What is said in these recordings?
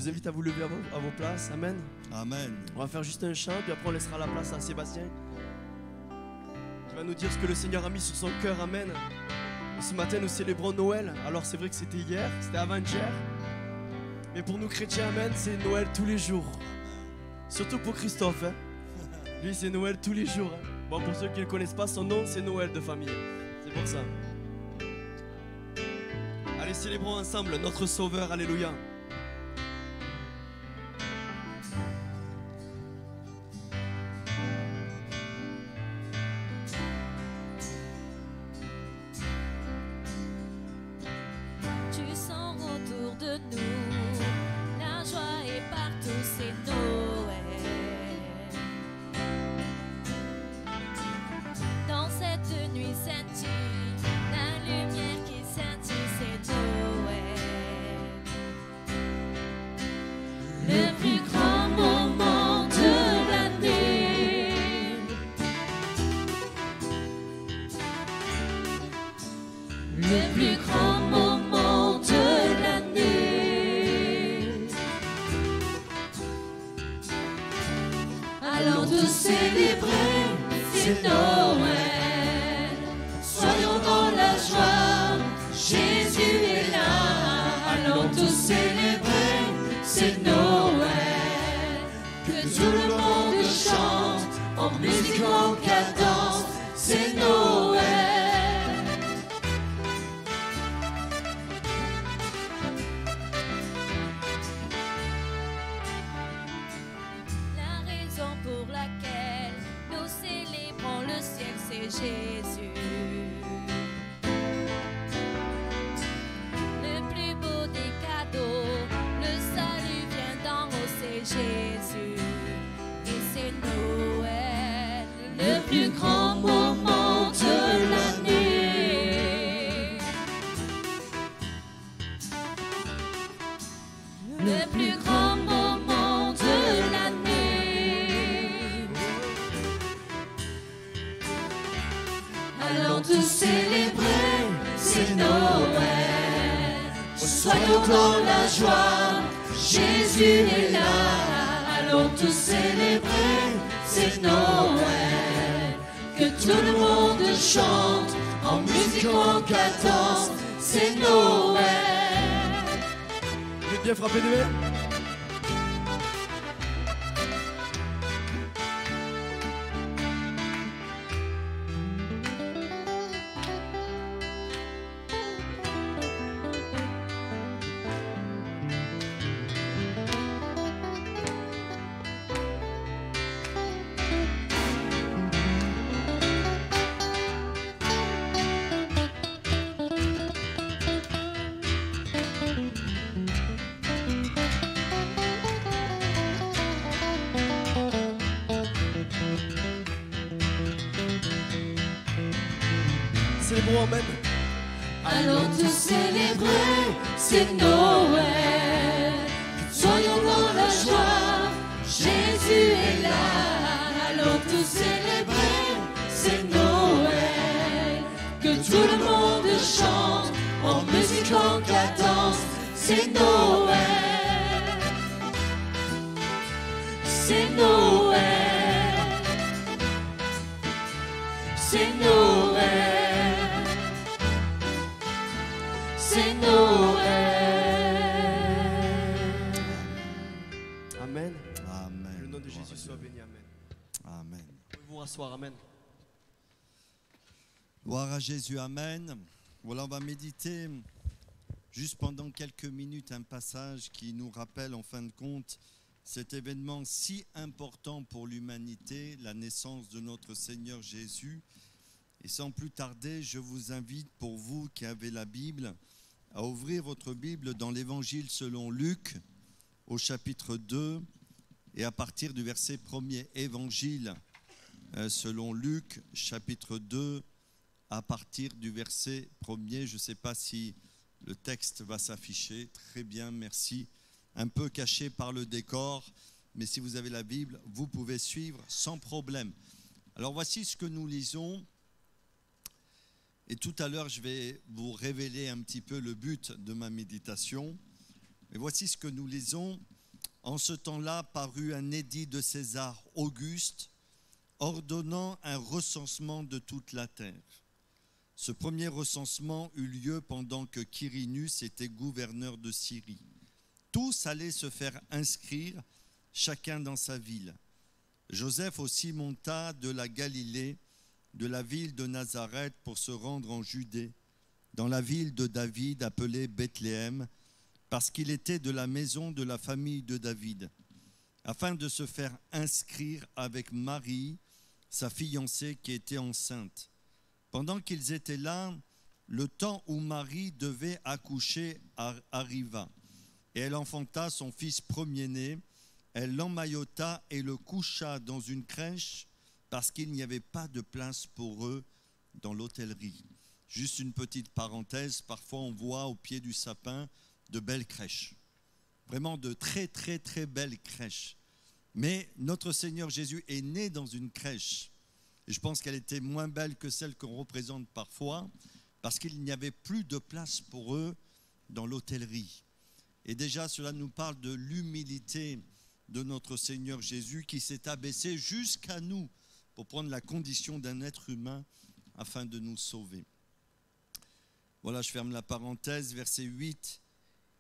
vous invite à vous lever à vos places. Amen. Amen. On va faire juste un chant, puis après on laissera la place à Sébastien, qui va nous dire ce que le Seigneur a mis sur son cœur. Amen. Et ce matin, nous célébrons Noël. Alors c'est vrai que c'était hier, c'était avant-hier. Mais pour nous chrétiens, Amen, c'est Noël tous les jours. Surtout pour Christophe. Hein. Lui, c'est Noël tous les jours. Hein. Bon, pour ceux qui ne connaissent pas, son nom, c'est Noël de famille. C'est pour ça. Allez, célébrons ensemble notre Sauveur. Alléluia. Tu sens autour de nous, la joie est partout, c'est Noël. Dans cette nuit scintille, la lumière qui scintille, c'est Noël. Le plus grand moment de l'année. Le plus grand moment de l'année. Allons tous célébrer, c'est Noël. Soyons dans la joie, Jésus est là. Allons tous célébrer, c'est Noël. Que tout le monde chante en musique, en cadence, c'est Noël. La raison pour laquelle nous célébrons le ciel, c'est Jésus. Le plus beau des cadeaux, le salut vient d'en haut, c'est Jésus. Et c'est Noël, le plus grand moment de l'année. Le plus grand moment de l'année. Allons tous célébrer, c'est Noël. Soyons dans la joie, Jésus est là. Allons tous célébrer, c'est Noël. Que tout le monde chante en musique, en cadence, c'est Noël. Vous êtes bien frappé de main? Célébrons, Amen. Allons tous célébrer, c'est Noël. Soyons dans la joie, Jésus est là. Allons tous célébrer, c'est Noël. Que tout le monde chante en musique, en cadence, c'est Noël. C'est Noël. C'est Noël. C'est Noël. Amen. Amen. Que le nom de Gloire Jésus à soit Dieu. béni. Amen. Amen. Vous pouvez vous rasseoir. Amen. Gloire à Jésus, Amen. Voilà, on va méditer juste pendant quelques minutes un passage qui nous rappelle en fin de compte cet événement si important pour l'humanité, la naissance de notre Seigneur Jésus. Et sans plus tarder, je vous invite, pour vous qui avez la Bible, à ouvrir votre Bible dans l'Évangile selon Luc, au chapitre 2, et à partir du verset 1er. Évangile selon Luc, chapitre 2, à partir du verset 1er. Je ne sais pas si le texte va s'afficher. Très bien, merci. Un peu caché par le décor, mais si vous avez la Bible, vous pouvez suivre sans problème. Alors voici ce que nous lisons. Et tout à l'heure, je vais vous révéler un petit peu le but de ma méditation. Et voici ce que nous lisons en ce temps-là parut un édit de César Auguste ordonnant un recensement de toute la terre. Ce premier recensement eut lieu pendant que Quirinus était gouverneur de Syrie. Tous allaient se faire inscrire, chacun dans sa ville. Joseph aussi monta de la Galilée, de la ville de Nazareth, pour se rendre en Judée, dans la ville de David appelée Bethléem, parce qu'il était de la maison de la famille de David, afin de se faire inscrire avec Marie, sa fiancée qui était enceinte. Pendant qu'ils étaient là, le temps où Marie devait accoucher arriva, et elle enfanta son fils premier-né. Elle l'emmaillota et le coucha dans une crèche parce qu'il n'y avait pas de place pour eux dans l'hôtellerie. Juste une petite parenthèse, parfois on voit au pied du sapin de belles crèches, vraiment de très très très belles crèches. Mais notre Seigneur Jésus est né dans une crèche. Et je pense qu'elle était moins belle que celle qu'on représente parfois, parce qu'il n'y avait plus de place pour eux dans l'hôtellerie. Et déjà, cela nous parle de l'humilité de notre Seigneur Jésus qui s'est abaissé jusqu'à nous pour prendre la condition d'un être humain afin de nous sauver. Voilà, je ferme la parenthèse, verset 8.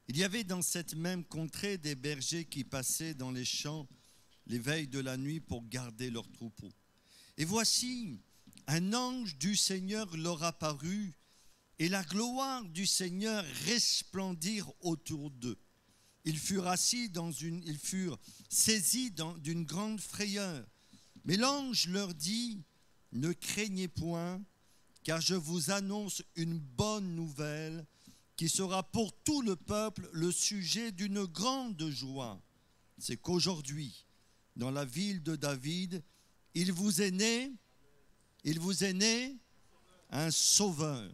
Il y avait dans cette même contrée des bergers qui passaient dans les champs les veilles de la nuit pour garder leurs troupeaux. Et voici, un ange du Seigneur leur apparut, et la gloire du Seigneur resplendit autour d'eux. Ils furent saisis d'une grande frayeur. Mais l'ange leur dit, « Ne craignez point, car je vous annonce une bonne nouvelle qui sera pour tout le peuple le sujet d'une grande joie. C'est qu'aujourd'hui, dans la ville de David, il vous est né un sauveur,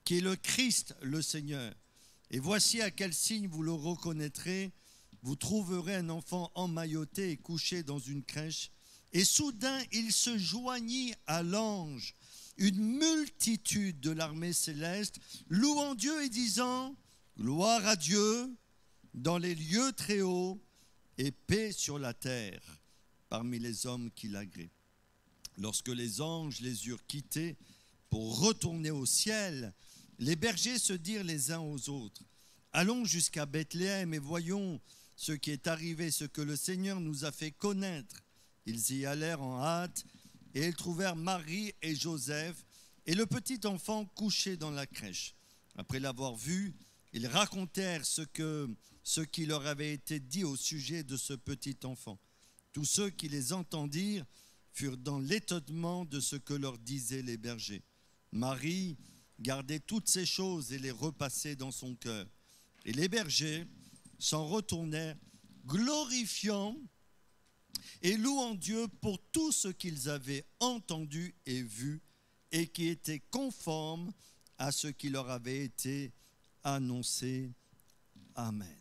qui est le Christ, le Seigneur. Et voici à quel signe vous le reconnaîtrez. Vous trouverez un enfant emmailloté et couché dans une crèche. Et soudain, il se joignit à l'ange une multitude de l'armée céleste, louant Dieu et disant « Gloire à Dieu dans les lieux très hauts et paix sur la terre parmi les hommes qui l'agréent. » Lorsque les anges les eurent quittés pour retourner au ciel, les bergers se dirent les uns aux autres, « Allons jusqu'à Bethléem et voyons ce qui est arrivé, ce que le Seigneur nous a fait connaître. » Ils y allèrent en hâte et ils trouvèrent Marie et Joseph et le petit enfant couché dans la crèche. Après l'avoir vu, ils racontèrent ce qui leur avait été dit au sujet de ce petit enfant. Tous ceux qui les entendirent furent dans l'étonnement de ce que leur disaient les bergers. Marie gardait toutes ces choses et les repassait dans son cœur. Et les bergers s'en retournèrent, glorifiant et louant Dieu pour tout ce qu'ils avaient entendu et vu et qui était conforme à ce qui leur avait été annoncé. Amen.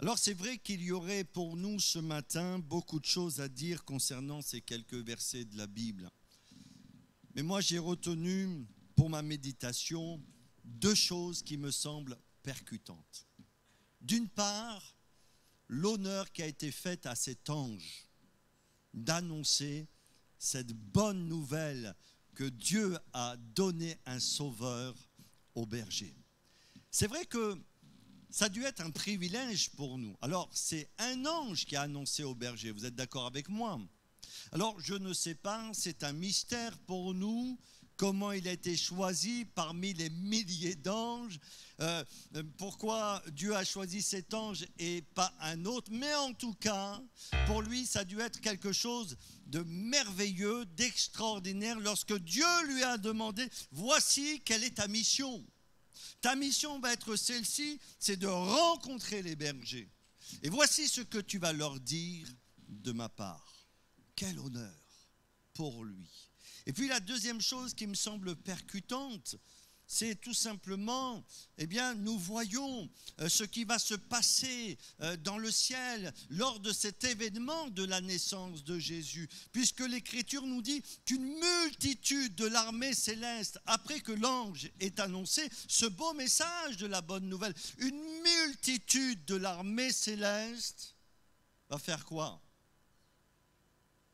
Alors c'est vrai qu'il y aurait pour nous ce matin beaucoup de choses à dire concernant ces quelques versets de la Bible. Mais moi j'ai retenu pour ma méditation 2 choses qui me semblent percutantes. D'une part, l'honneur qui a été fait à cet ange d'annoncer cette bonne nouvelle que Dieu a donné un sauveur aux bergers. C'est vrai que ça a dû être un privilège pour nous. Alors, c'est un ange qui a annoncé aux bergers. Vous êtes d'accord avec moi? Alors, je ne sais pas, c'est un mystère pour nous, comment il a été choisi parmi les milliers d'anges, pourquoi Dieu a choisi cet ange et pas un autre. Mais en tout cas, pour lui, ça a dû être quelque chose de merveilleux, d'extraordinaire, lorsque Dieu lui a demandé, voici quelle est ta mission. Ta mission va être celle-ci, c'est de rencontrer les bergers. Et voici ce que tu vas leur dire de ma part. Quel honneur pour lui. Et puis la deuxième chose qui me semble percutante, c'est tout simplement, eh bien, nous voyons ce qui va se passer dans le ciel lors de cet événement de la naissance de Jésus, puisque l'Écriture nous dit qu'une multitude de l'armée céleste, après que l'ange ait annoncé ce beau message de la bonne nouvelle, une multitude de l'armée céleste va faire quoi?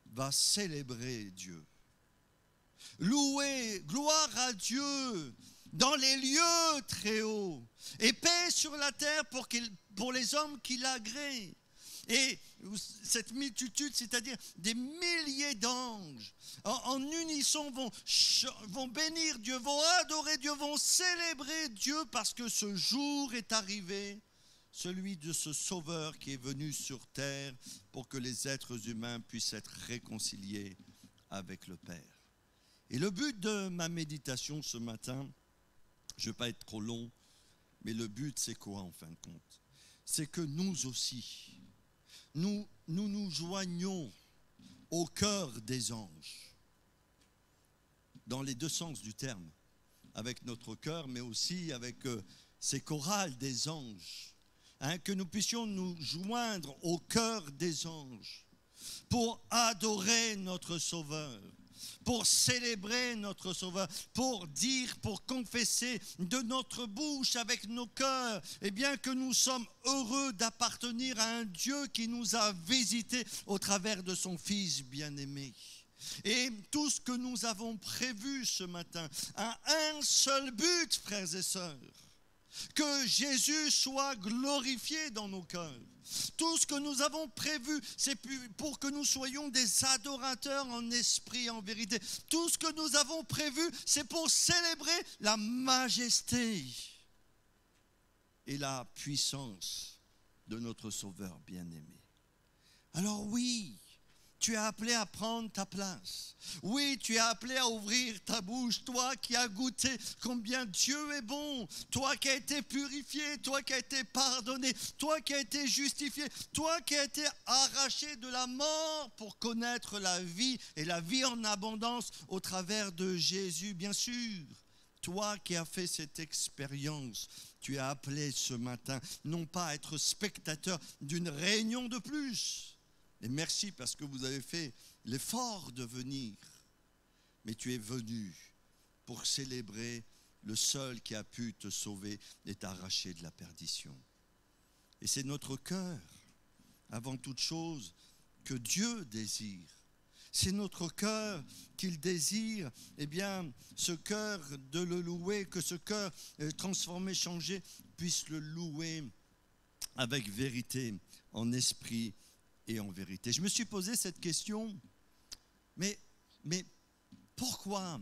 Va célébrer Dieu. Louer, gloire à Dieu dans les lieux très hauts, et paix sur la terre pour les hommes qui l'agréent. Et cette multitude, c'est-à-dire des milliers d'anges, en unisson vont bénir Dieu, vont adorer Dieu, vont célébrer Dieu parce que ce jour est arrivé, celui de ce Sauveur qui est venu sur terre pour que les êtres humains puissent être réconciliés avec le Père. Et le but de ma méditation ce matin, je ne vais pas être trop long, mais le but c'est quoi en fin de compte? C'est que nous aussi, nous joignons au cœur des anges, dans les deux sens du terme, avec notre cœur, mais aussi avec ces chorales des anges, que nous puissions nous joindre au cœur des anges pour adorer notre Sauveur, pour célébrer notre Sauveur, pour dire, pour confesser de notre bouche avec nos cœurs, eh bien que nous sommes heureux d'appartenir à un Dieu qui nous a visités au travers de son Fils bien-aimé. Et tout ce que nous avons prévu ce matin a un seul but, frères et sœurs, que Jésus soit glorifié dans nos cœurs. Tout ce que nous avons prévu, c'est pour que nous soyons des adorateurs en esprit et en vérité. Tout ce que nous avons prévu, c'est pour célébrer la majesté et la puissance de notre Sauveur bien-aimé. Alors oui, tu es appelé à prendre ta place. Oui, tu es appelé à ouvrir ta bouche. Toi qui as goûté combien Dieu est bon. Toi qui as été purifié. Toi qui as été pardonné. Toi qui as été justifié. Toi qui as été arraché de la mort pour connaître la vie et la vie en abondance au travers de Jésus, bien sûr. Toi qui as fait cette expérience, tu es appelé ce matin non pas à être spectateur d'une réunion de plus. Et merci parce que vous avez fait l'effort de venir. Mais tu es venu pour célébrer le seul qui a pu te sauver et t'arracher de la perdition. Et c'est notre cœur, avant toute chose, que Dieu désire. C'est notre cœur qu'il désire, eh bien, ce cœur de le louer, que ce cœur transformé, changé, puisse le louer avec vérité, en esprit et en vérité. Je me suis posé cette question, mais pourquoi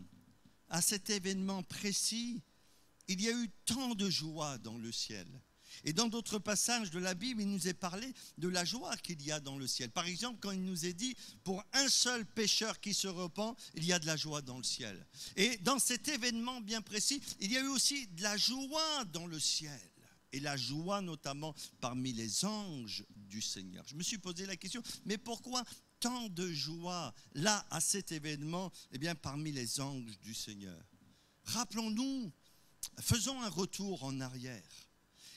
à cet événement précis, il y a eu tant de joie dans le ciel? Et dans d'autres passages de la Bible, il nous est parlé de la joie qu'il y a dans le ciel. Par exemple, quand il nous est dit, pour un seul pécheur qui se repent, il y a de la joie dans le ciel. Et dans cet événement bien précis, il y a eu aussi de la joie dans le ciel. Et la joie notamment parmi les anges du Seigneur. Je me suis posé la question, mais pourquoi tant de joie là à cet événement, eh bien parmi les anges du Seigneur? Rappelons-nous, faisons un retour en arrière.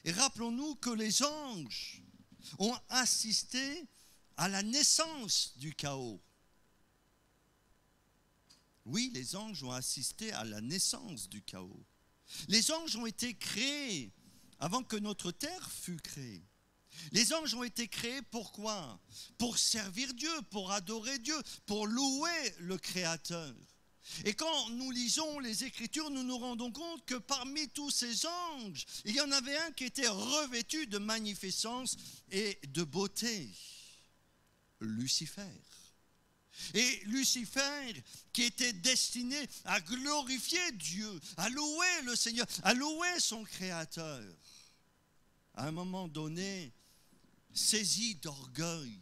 Et rappelons-nous que les anges ont assisté à la naissance du chaos. Oui, les anges ont assisté à la naissance du chaos. Les anges ont été créés avant que notre terre fût créée. Les anges ont été créés pourquoi? Pour servir Dieu, pour adorer Dieu, pour louer le Créateur. Et quand nous lisons les Écritures, nous nous rendons compte que parmi tous ces anges, il y en avait un qui était revêtu de magnificence et de beauté. Lucifer. Et Lucifer, qui était destiné à glorifier Dieu, à louer le Seigneur, à louer son Créateur, à un moment donné, saisi d'orgueil,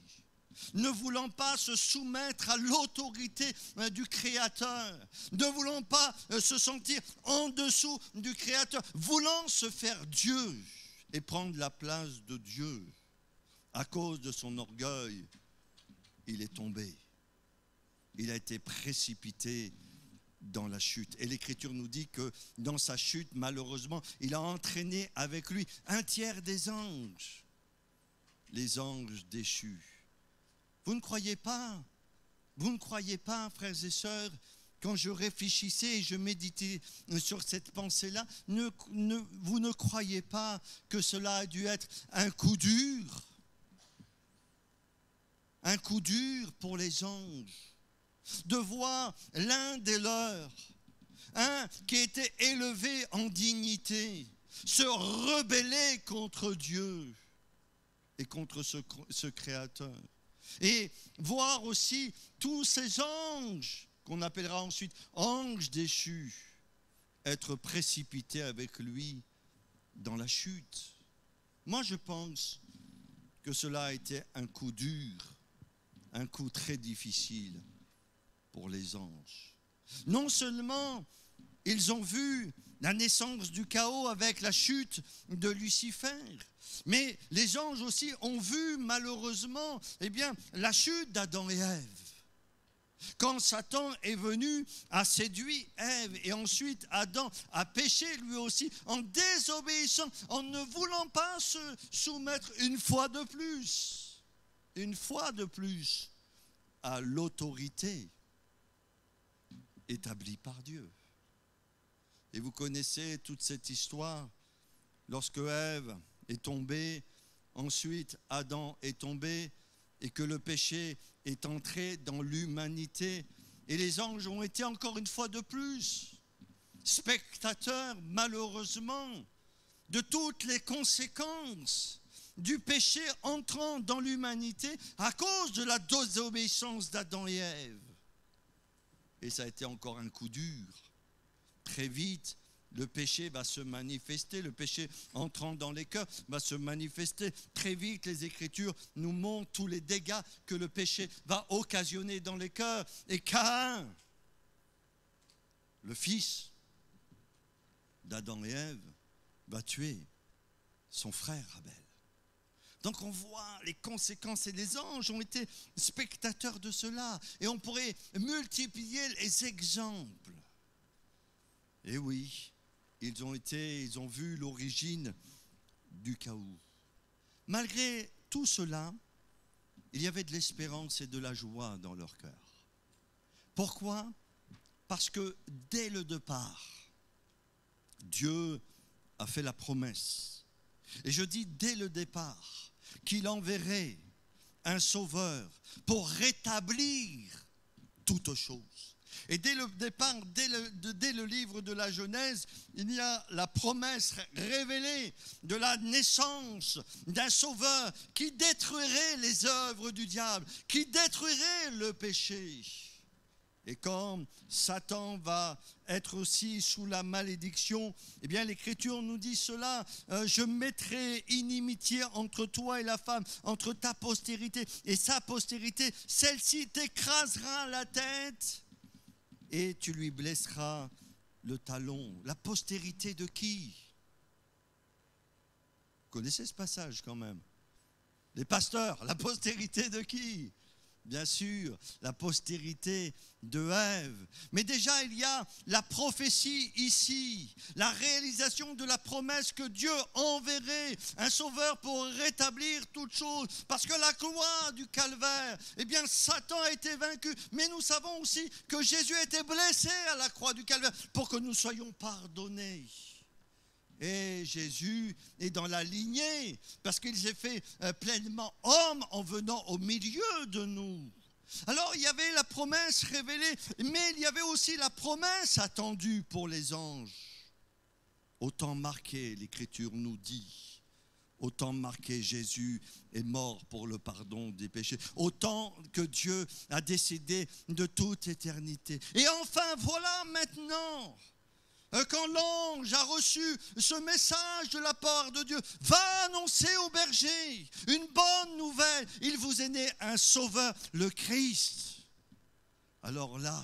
ne voulant pas se soumettre à l'autorité du Créateur, ne voulant pas se sentir en dessous du Créateur, voulant se faire Dieu et prendre la place de Dieu, à cause de son orgueil, il est tombé. Il a été précipité dans la chute. Et l'Écriture nous dit que dans sa chute, malheureusement, il a entraîné avec lui un tiers des anges, les anges déchus. Vous ne croyez pas? Vous ne croyez pas, frères et sœurs, quand je réfléchissais et je méditais sur cette pensée-là, vous ne croyez pas que cela a dû être un coup dur? un coup dur pour les anges de voir l'un des leurs, qui était élevé en dignité, se rebeller contre Dieu et contre ce Créateur. Et voir aussi tous ces anges, qu'on appellera ensuite anges déchus, être précipités avec lui dans la chute. Moi, je pense que cela a été un coup dur, un coup très difficile pour les anges. Non seulement ils ont vu la naissance du chaos avec la chute de Lucifer, mais les anges aussi ont vu malheureusement la chute d'Adam et Ève. Quand Satan est venu, a séduit Ève, et ensuite Adam a péché lui aussi en désobéissant, en ne voulant pas se soumettre une fois de plus à l'autorité établie par Dieu. Et vous connaissez toute cette histoire, lorsque Ève est tombée, ensuite Adam est tombé, et que le péché est entré dans l'humanité. Et les anges ont été encore une fois de plus spectateurs, malheureusement, de toutes les conséquences du péché entrant dans l'humanité à cause de la désobéissance d'Adam et Ève. Et ça a été encore un coup dur. Très vite, le péché va se manifester, le péché entrant dans les cœurs va se manifester. Très vite, les Écritures nous montrent tous les dégâts que le péché va occasionner dans les cœurs. Et Caïn, le fils d'Adam et Ève, va tuer son frère Abel. Donc on voit les conséquences, et les anges ont été spectateurs de cela. Et on pourrait multiplier les exemples. Et oui, ils ont vu l'origine du chaos. Malgré tout cela, il y avait de l'espérance et de la joie dans leur cœur. Pourquoi? Parce que dès le départ, Dieu a fait la promesse. Et je dis dès le départ qu'il enverrait un sauveur pour rétablir toutes choses. Et dès le départ, dès le livre de la Genèse, il y a la promesse révélée de la naissance d'un sauveur qui détruirait les œuvres du diable, qui détruirait le péché. Et quand Satan va être aussi sous la malédiction, eh bien l'Écriture nous dit cela, je mettrai inimitié entre toi et la femme, entre ta postérité et sa postérité, celle-ci t'écrasera la tête et tu lui blesseras le talon. La postérité de qui? Vous connaissez ce passage quand même? Les pasteurs, la postérité de qui? Bien sûr, la postérité de Ève. Mais déjà, il y a la prophétie ici, la réalisation de la promesse que Dieu enverrait un sauveur pour rétablir toutes choses. Parce que la croix du calvaire, eh bien, Satan a été vaincu. Mais nous savons aussi que Jésus a été blessé à la croix du calvaire pour que nous soyons pardonnés. Et Jésus est dans la lignée parce qu'il s'est fait pleinement homme en venant au milieu de nous. Alors il y avait la promesse révélée, mais il y avait aussi la promesse attendue pour les anges. Autant marqué, l'Écriture nous dit, autant marqué, Jésus est mort pour le pardon des péchés. Autant que Dieu a décidé de toute éternité. Et enfin, voilà maintenant, quand l'ange a reçu ce message de la part de Dieu, va annoncer aux bergers une bonne nouvelle. Il vous est né un sauveur, le Christ. Alors là,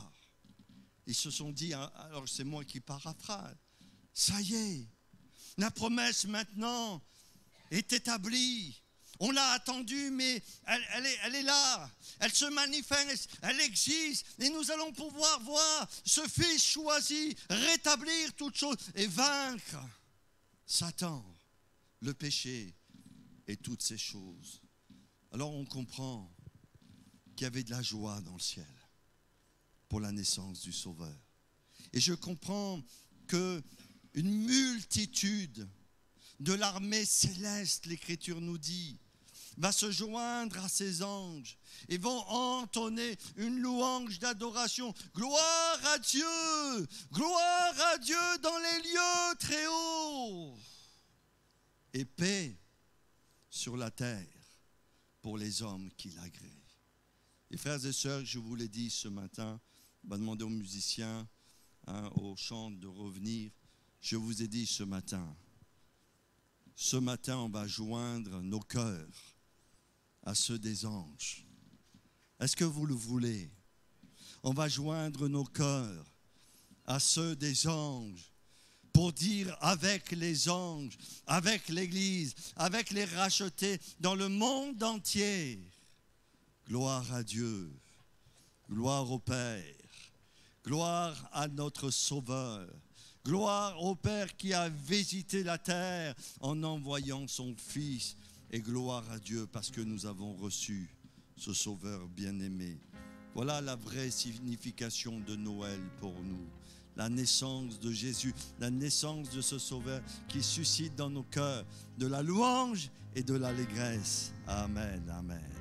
ils se sont dit, alors c'est moi qui paraphrase, ça y est, la promesse maintenant est établie. On l'a attendue, mais elle est là. Elle se manifeste, elle existe. Et nous allons pouvoir voir ce Fils choisi rétablir toutes choses et vaincre Satan, le péché et toutes ces choses. Alors on comprend qu'il y avait de la joie dans le ciel pour la naissance du Sauveur. Et je comprends qu'une multitude de l'armée céleste, l'Écriture nous dit, va se joindre à ses anges et vont entonner une louange d'adoration. Gloire à Dieu dans les lieux très hauts. Et paix sur la terre pour les hommes qui l'agréent. Et frères et sœurs, je vous l'ai dit ce matin, on va demander aux musiciens, aux chants de revenir. Je vous ai dit ce matin, on va joindre nos cœurs à ceux des anges. Est-ce que vous le voulez? On va joindre nos cœurs à ceux des anges pour dire avec les anges, avec l'Église, avec les rachetés dans le monde entier. Gloire à Dieu, gloire au Père, gloire à notre Sauveur, gloire au Père qui a visité la terre en envoyant son Fils, et gloire à Dieu parce que nous avons reçu ce Sauveur bien-aimé. Voilà la vraie signification de Noël pour nous. La naissance de Jésus, la naissance de ce Sauveur qui suscite dans nos cœurs de la louange et de l'allégresse. Amen, amen.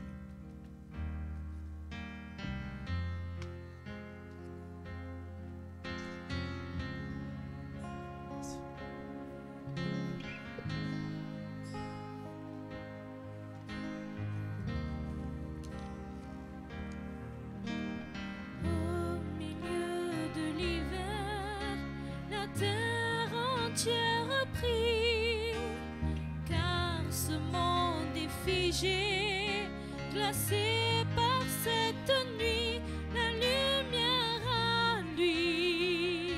Glacé par cette nuit, la lumière à lui,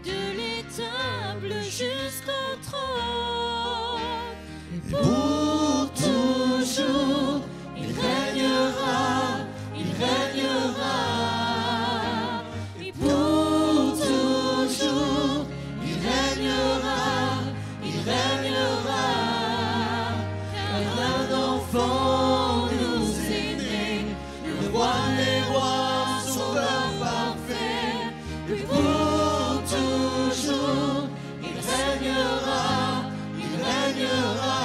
de l'étable jusqu'au trône. Et pour toujours, il régnera, il régnera. Et pour toujours, il régnera, il régnera. Car un enfant nous est né, le roi des rois, sauveur parfait. Et pour toujours, il régnera, il régnera.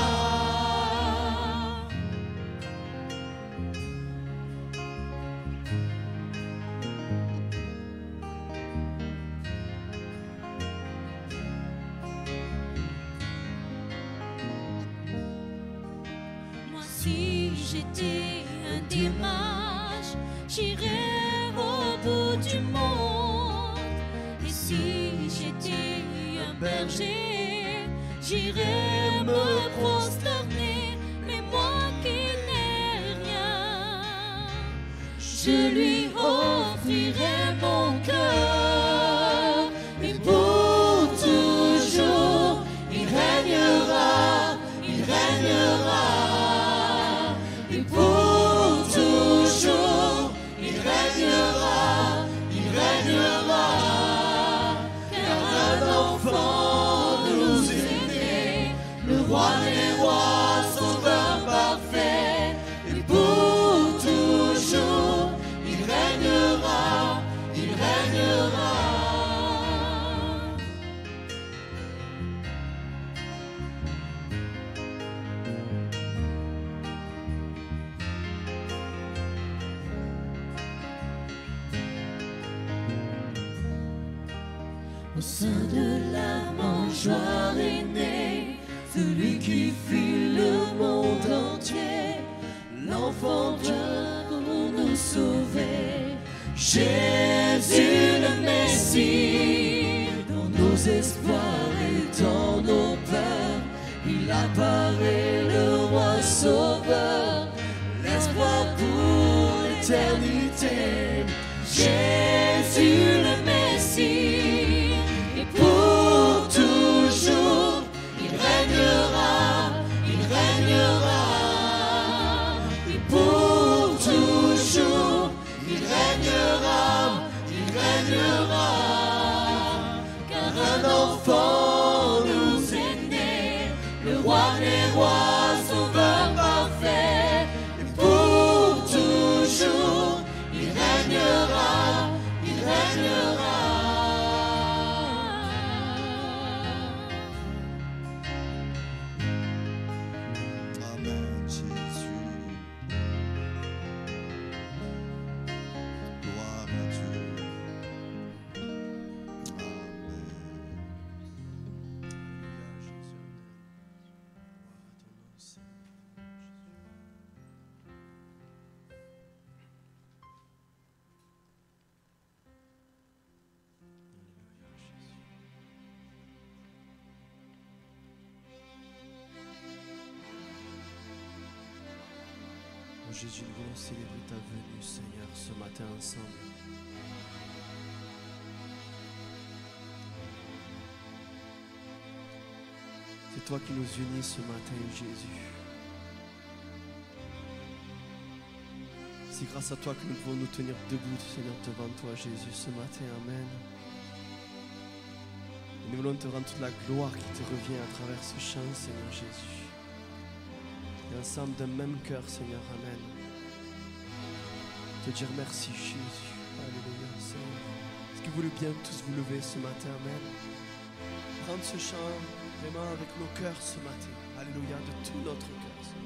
Moi, si j'étais un des mages, j'irais au bout du monde. Et si j'étais un berger, j'irais me prosterner. Mais moi qui n'ai rien, je lui offrirai mon cœur. Et pour toujours, il régnera, il régnera. Et pour toujours, il régnera, il régnera. Car un enfant nous est né, le roi des rois, sauveur parfait. Et pour toujours, il régnera, il régnera. Au sein de la mangeoire est né celui qui fit le monde entier, l'enfant Dieu pour nous sauver. Jésus le Messie, dans nos espoirs et dans nos peurs, il apparaît le roi sauveur, l'espoir pour l'éternité. Jésus le Messie, et pour toujours, il régnera, il régnera. Et pour toujours, il régnera, il régnera. Car un enfant nous est né, le roi des rois, sauveur parfait. Et pour toujours, il régnera. Jésus, nous voulons célébrer ta venue, Seigneur, ce matin ensemble. C'est toi qui nous unis ce matin, Jésus. C'est grâce à toi que nous pouvons nous tenir debout, Seigneur, devant toi, Jésus, ce matin. Amen. Et nous voulons te rendre toute la gloire qui te revient à travers ce chant, Seigneur Jésus. Et ensemble d'un même cœur, Seigneur, Amen. Te dire merci, Jésus. Alléluia, Seigneur. Est-ce que vous voulez bien tous vous lever ce matin, Amen. Prendre ce chant vraiment avec nos cœurs ce matin. Alléluia, de tout notre cœur ce matin.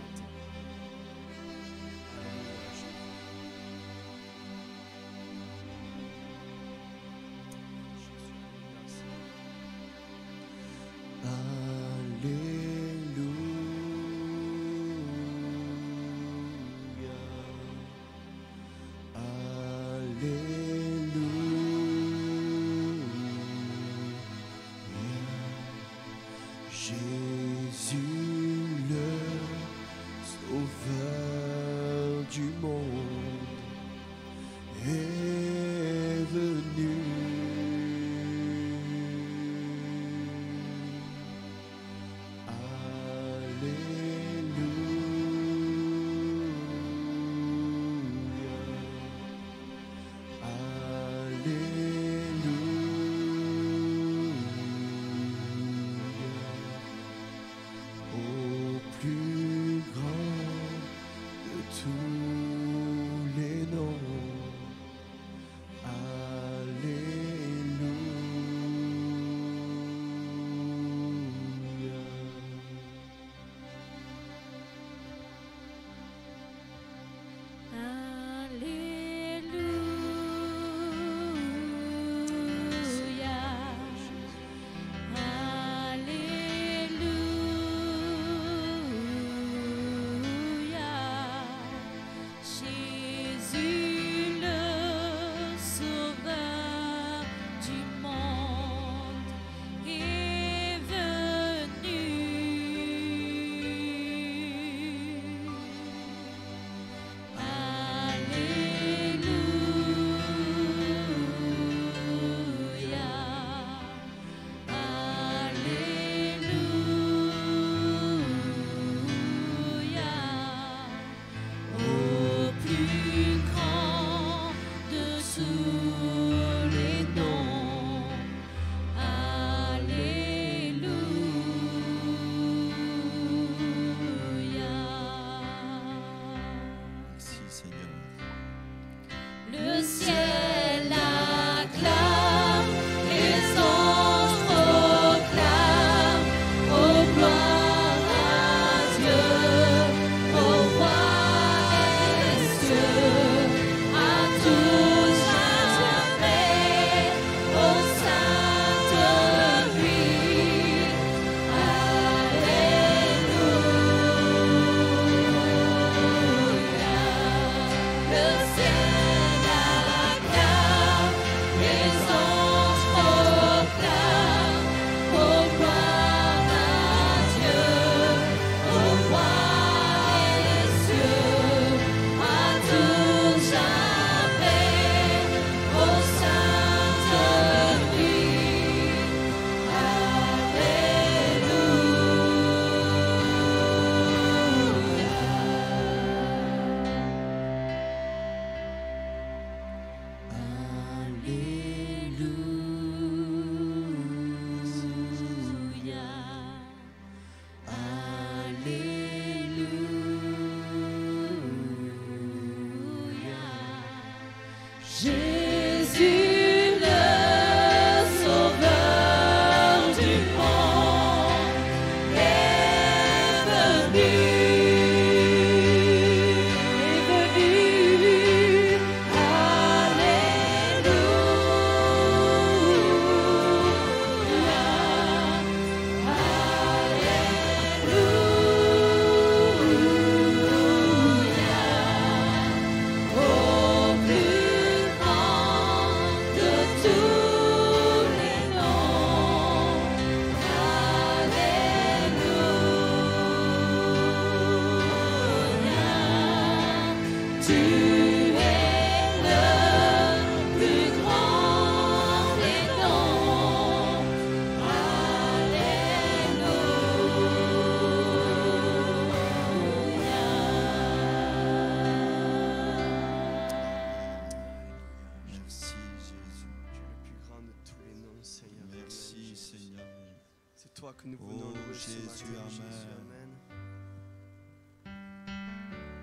Que nous venons louer ce matin, Jésus, amen.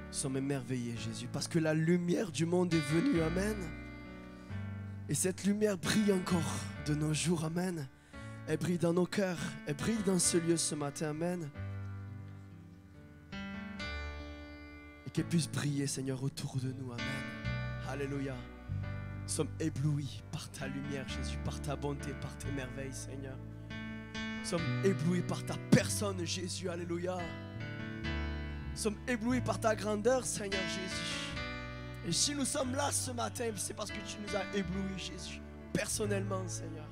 Nous sommes émerveillés, Jésus, parce que la lumière du monde est venue, amen. Et cette lumière brille encore de nos jours, amen. Elle brille dans nos cœurs, elle brille dans ce lieu ce matin, amen. Et qu'elle puisse briller, Seigneur, autour de nous, amen. Alléluia. Nous sommes éblouis par ta lumière, Jésus, par ta bonté, par tes merveilles, Seigneur. Nous sommes éblouis par ta personne, Jésus, alléluia. Nous sommes éblouis par ta grandeur, Seigneur Jésus. Et si nous sommes là ce matin, c'est parce que tu nous as éblouis, Jésus, personnellement, Seigneur.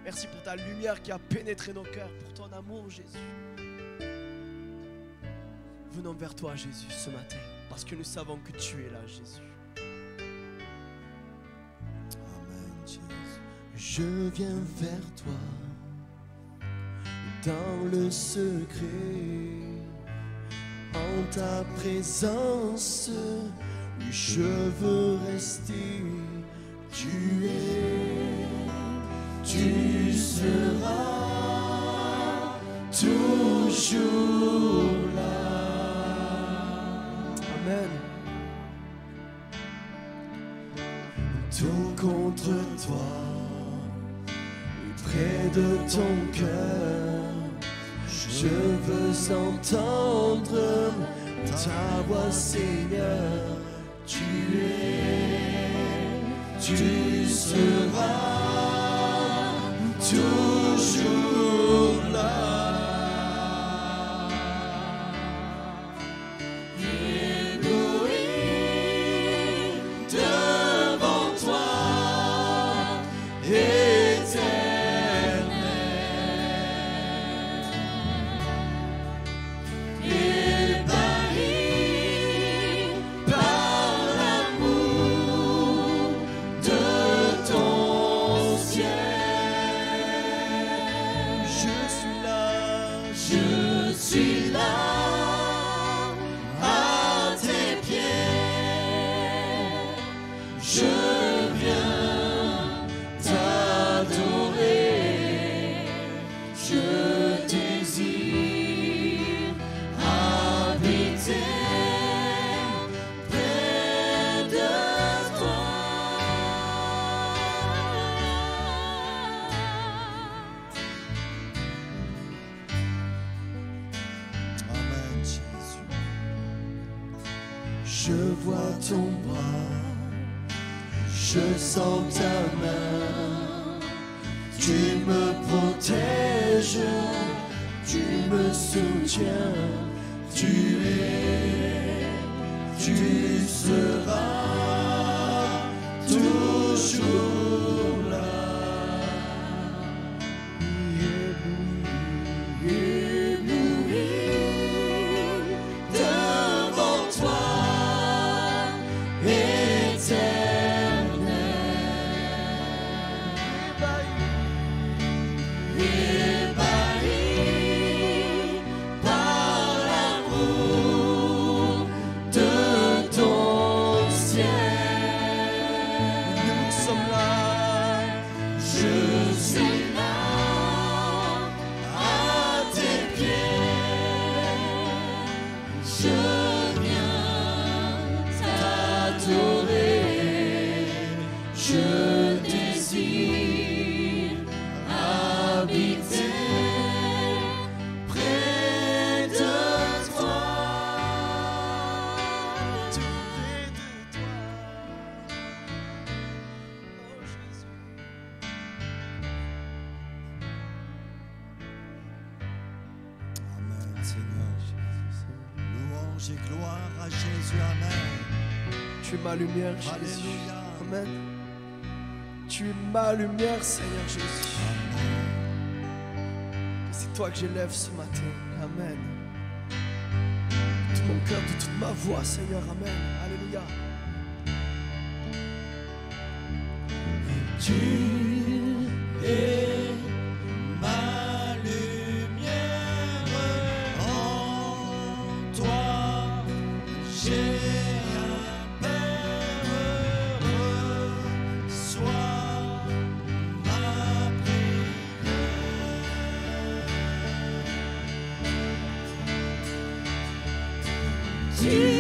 Merci pour ta lumière qui a pénétré nos cœurs, pour ton amour, Jésus. Venons vers toi, Jésus, ce matin, parce que nous savons que tu es là, Jésus. Amen, Jésus. Je viens vers toi. Dans le secret, en ta présence, oui, je veux rester. Tu es, tu seras toujours là. Amen. Tout contre toi, oui, près de ton cœur. Je veux entendre ta voix, Seigneur. Tu es, tu seras toujours là. Ébloui devant toi, Je vois ton bras, je sens ta main. Tu me protèges, tu me soutiens. Tu es, tu seras toujours là. Louange et gloire à Jésus, amen. Tu es ma lumière, Jésus. Alléluia. Amen. Tu es ma lumière, Seigneur Jésus. Et c'est toi que j'élève ce matin. Amen. Tout mon cœur, de toute ma voix, Seigneur. Amen. Alléluia. Tu es ma lumière, en toi j'ai un Père heureux, sois ma prière. Tu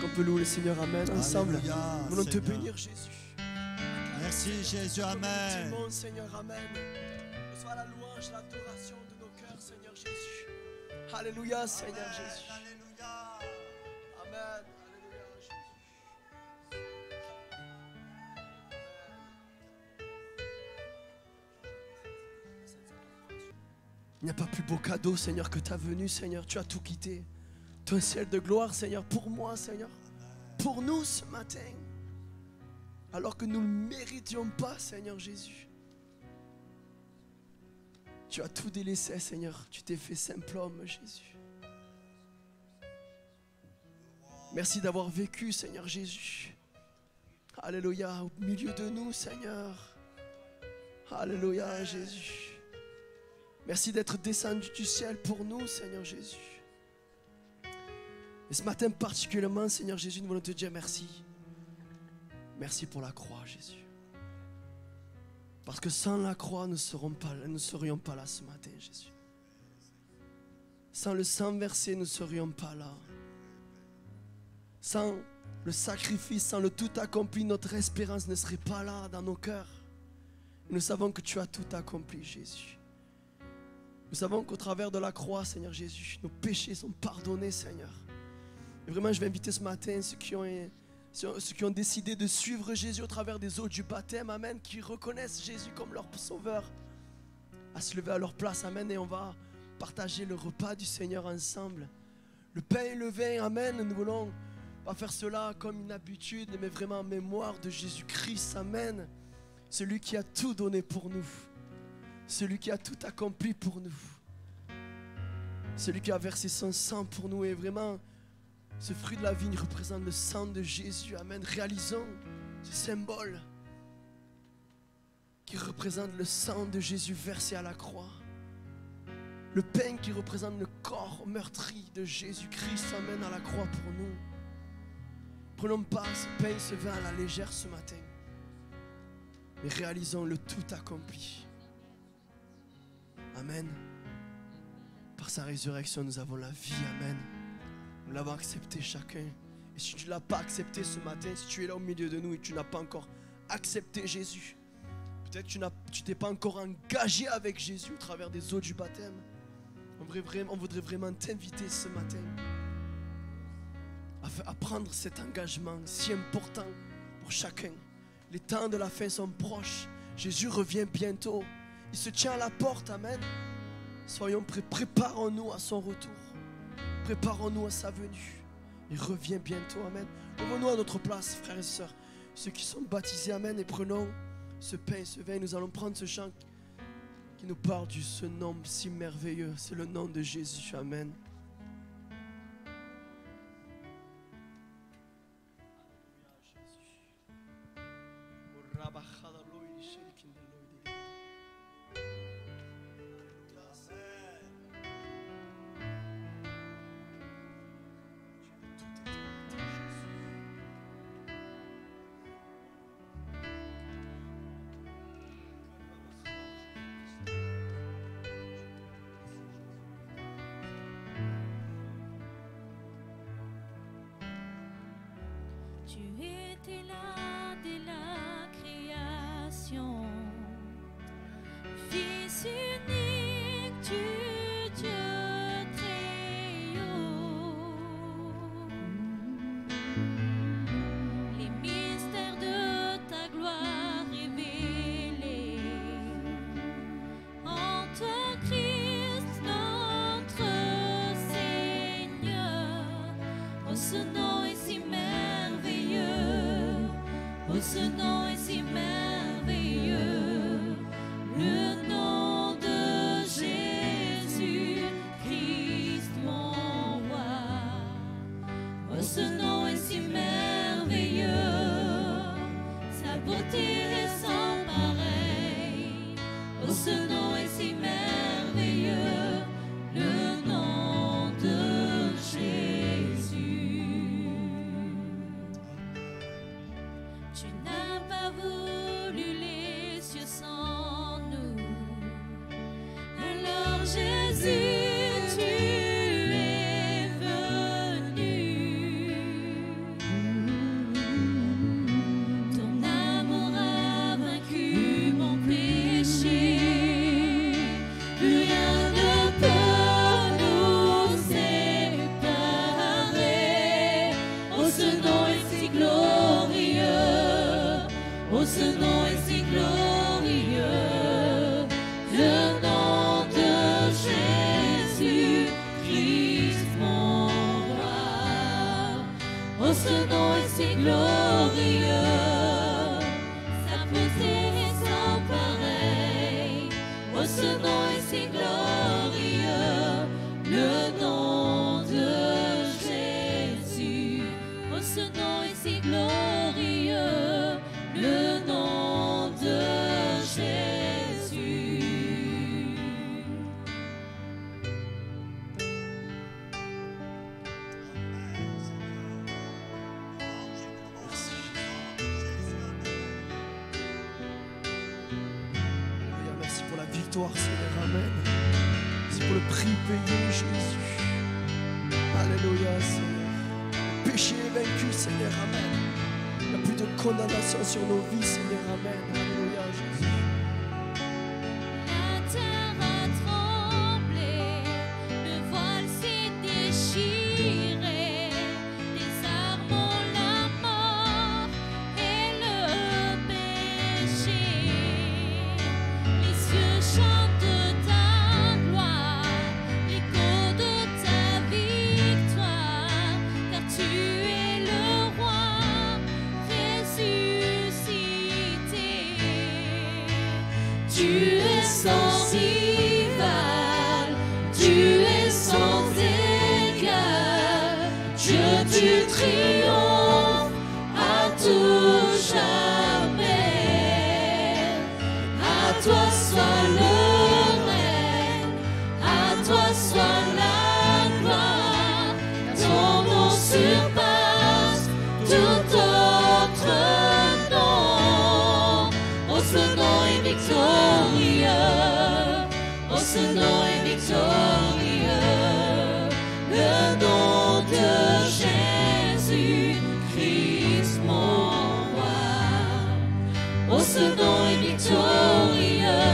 On peut louer le Seigneur, amen, ensemble. Alléluia, Nous voulons te Seigneur. bénir, Jésus. Merci Jésus, amen. Mon Seigneur, amen. Reçois la louange, l'adoration de nos cœurs, Seigneur Jésus. Alléluia, Seigneur Jésus. Alléluia. Amen. Alléluia, Jésus. Il n'y a pas plus beau cadeau, Seigneur, que ta venue, Seigneur. Tu as tout quitté. Ton ciel de gloire, Seigneur, pour moi, Seigneur. Pour nous ce matin. Alors que nous ne le méritions pas, Seigneur Jésus. Tu as tout délaissé, Seigneur. Tu t'es fait simple homme, Jésus. Merci d'avoir vécu, Seigneur Jésus. Alléluia, au milieu de nous, Seigneur. Alléluia, Jésus. Merci d'être descendu du ciel pour nous, Seigneur Jésus. Et ce matin particulièrement, Seigneur Jésus, nous voulons te dire merci. Merci pour la croix, Jésus. Parce que sans la croix, nous ne serions pas là ce matin, Jésus. Sans le sang versé, nous ne serions pas là. Sans le sacrifice, sans le tout accompli, notre espérance ne serait pas là dans nos cœurs. Nous savons que tu as tout accompli, Jésus. Nous savons qu'au travers de la croix, Seigneur Jésus, nos péchés sont pardonnés, Seigneur. Et vraiment, je vais inviter ce matin ceux qui ont décidé de suivre Jésus au travers des eaux du baptême, amen, qui reconnaissent Jésus comme leur sauveur, à se lever à leur place, amen, et on va partager le repas du Seigneur ensemble. Le pain et le vin, amen, nous voulons pas faire cela comme une habitude, mais vraiment en mémoire de Jésus-Christ, amen, celui qui a tout donné pour nous, celui qui a tout accompli pour nous, celui qui a versé son sang pour nous, et vraiment, ce fruit de la vigne représente le sang de Jésus. Amen. Réalisons ce symbole qui représente le sang de Jésus versé à la croix. Le pain qui représente le corps meurtri de Jésus-Christ. Amen. À la croix pour nous. Prenons pas ce pain, ce vin à la légère ce matin. Mais réalisons le tout accompli. Amen. Par sa résurrection, nous avons la vie. Amen. Nous l'avons accepté chacun. Et si tu ne l'as pas accepté ce matin, si tu es là au milieu de nous et tu n'as pas encore accepté Jésus, peut-être que tu t'es pas encore engagé avec Jésus au travers des eaux du baptême, on voudrait vraiment t'inviter ce matin à prendre cet engagement si important pour chacun. Les temps de la fin sont proches. Jésus revient bientôt. Il se tient à la porte, amen. Soyons prêts, préparons-nous à son retour. Préparons-nous à sa venue. Il revient bientôt, amen. Levons-nous à notre place, frères et sœurs. Ceux qui sont baptisés, amen. Et prenons ce pain et ce vin. Nous allons prendre ce chant qui nous parle de ce nom si merveilleux. C'est le nom de Jésus, amen. Tu étais là dès la création, Fils unique du Dieu très haut. Les mystères de ta gloire révélés en toi, Christ notre Seigneur. Oh, ce nom est si merveilleux. Oh, ce nom est si merveilleux, le nom de Jésus, Christ mon roi. Oh, ce nom est si merveilleux, sa beauté est sans pareil. Oh, ce nom est si merveilleux, le nom de Jésus. Tu n'as pas voulu les cieux sans nous. Alors Jésus, tu es venu. Ton amour a vaincu mon péché. Plus rien ne peut nous séparer. Oh, ce nom est si glorieux. Oh, ce nom est si glorieux, le nom de Jésus, Christ mon roi. Oh, ce nom est si glorieux, sa beauté est sans pareil. Oh, ce nom est si glorieux, le nom de Jésus. Oh, ce nom est si glorieux, le nom de Jésus. Alléluia, merci pour la victoire, Seigneur, amen. Merci pour le prix payé, Jésus. Alléluia, Seigneur. Le péché est vaincu, Seigneur, amen. Il n'y a plus de condamnation sur nos vies, Seigneur, amen. Alléluia, Jésus. La terre a tremblé, le voile s'est déchiré, les armes ont la mort et le péché. Les cieux chantent ta gloire, l'écho de ta victoire, car tu es le roi ressuscité. Tu es sans rival, tu es sans égal, Dieu du triomphe à tout jamais. À toi soit le règne, à toi soit la gloire, ton nom surpasse tout autre nom. Oh, ce nom est victorieux, oh, ce nom est victorieux, le nom de Jésus, Christ mon roi. Oh, ce nom est victorieux,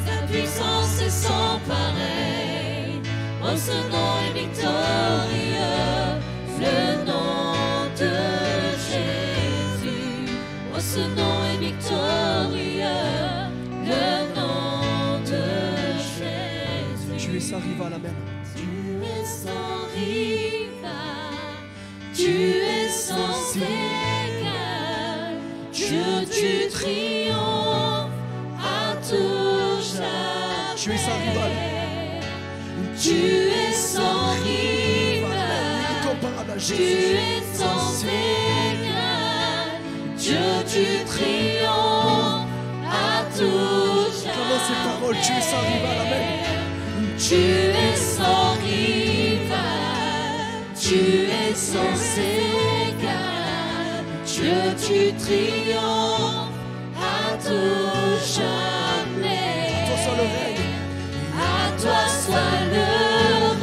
sa puissance est sans pareil. Oh, ce nom est victorieux, le sans rival, amen. Tu es sans rival, tu es sans égal, Dieu du triomphe à tout jamais. Tu es sans rival. Tu es sans rival, Incomparable à tu Jésus. es sans égal, Dieu du triomphe à tout jamais. Clamons ces paroles, tu es sans rival, amen. Tu es sans rival, tu es sans égal, Dieu du triomphe à tout jamais. Toi soit le règne. À toi soit le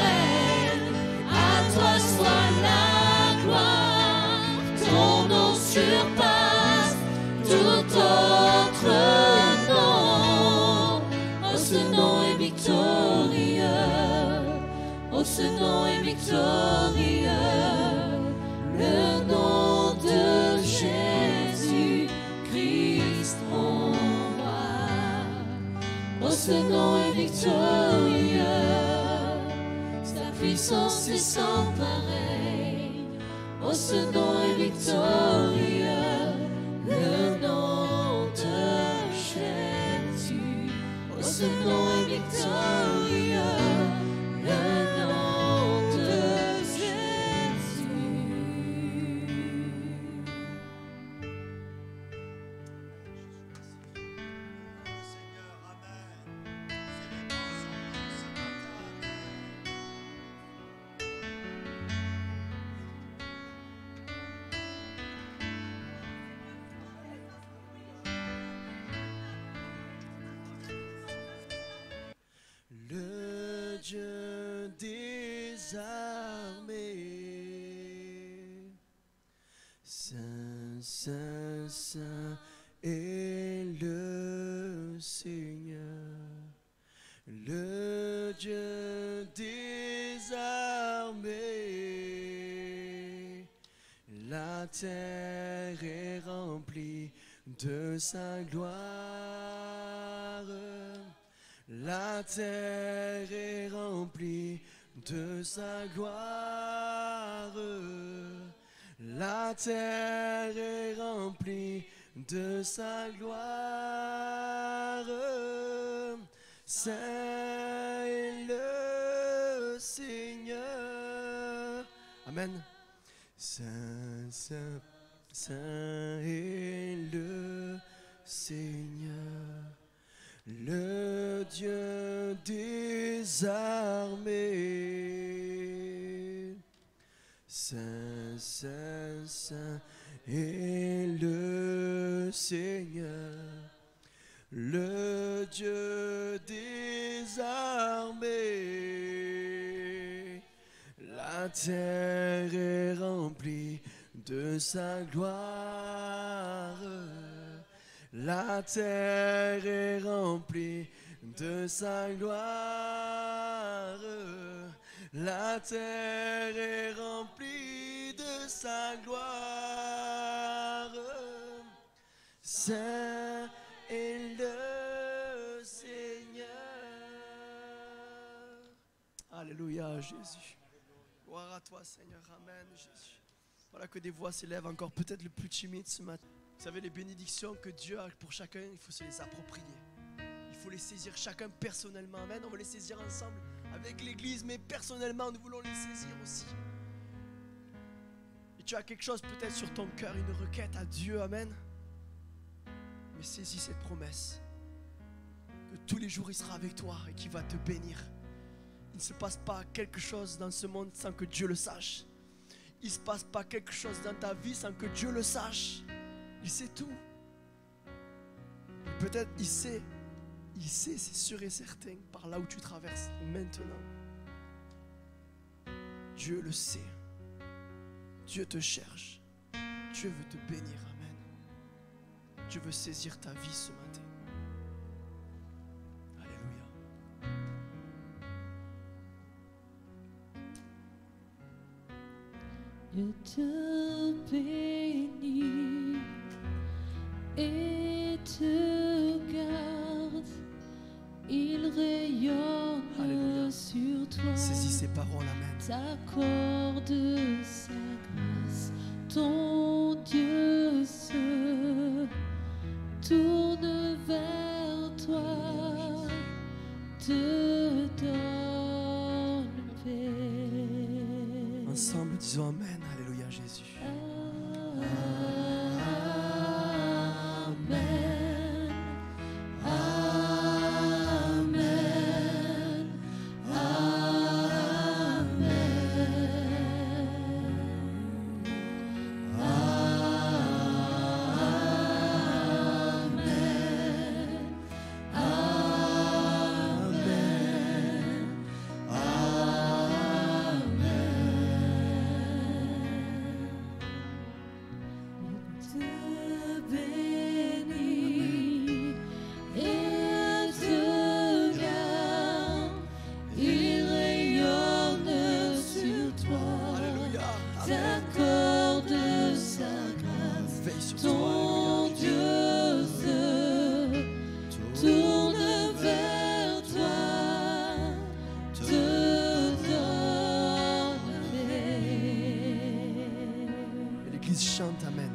règne, à toi soit la gloire, ton nom surpasse tout autre nom. Oh, ce nom est victorieux, oh, ce nom est victorieux, le nom de Jésus-Christ, mon roi. Oh, ce nom est victorieux, sa puissance est sans pareil. Oh, ce nom est victorieux, le nom de Jésus. Oh, ce nom est victorieux, le nom de Jésus. Seigneur, Amen. Le Dieu des armées, Saint, Saint, Saint est le Seigneur. Le Dieu des armées, la terre est remplie de sa gloire. La terre est remplie de sa gloire. La terre est remplie de sa gloire. Saint est le Seigneur. Amen. Saint, Saint, Saint est le Seigneur, le Dieu des armées. Saint, Saint, Saint est le Seigneur, le Dieu des armées. La terre est remplie de sa gloire. La terre est remplie de sa gloire. La terre est remplie de sa gloire. Saint est le Seigneur. Alléluia, Jésus. Gloire à toi, Seigneur. Amen, Jésus. Voilà que des voix s'élèvent encore, peut-être le plus timide ce matin. Vous savez, les bénédictions que Dieu a pour chacun, il faut se les approprier. Il faut les saisir chacun personnellement. Amen. On va les saisir ensemble avec l'Église, mais personnellement, nous voulons les saisir aussi. Et tu as quelque chose peut-être sur ton cœur, une requête à Dieu. Amen. Mais saisis cette promesse que tous les jours il sera avec toi et qu'il va te bénir. Il ne se passe pas quelque chose dans ce monde sans que Dieu le sache. Il ne se passe pas quelque chose dans ta vie sans que Dieu le sache. Il sait tout. Et peut-être il sait, c'est sûr et certain, par là où tu traverses maintenant. Dieu le sait. Dieu te cherche. Dieu veut te bénir. Amen. Dieu veut saisir ta vie ce matin. Alléluia. Dieu te bénit et te garde, il rayonne Alléluia. sur toi. Saisis ces paroles, amen. T'accorde sa grâce, ton Dieu se tourne vers toi, te donne paix. Ensemble, disons amen. Alléluia, Jésus. Amen. Amen. Chante amen.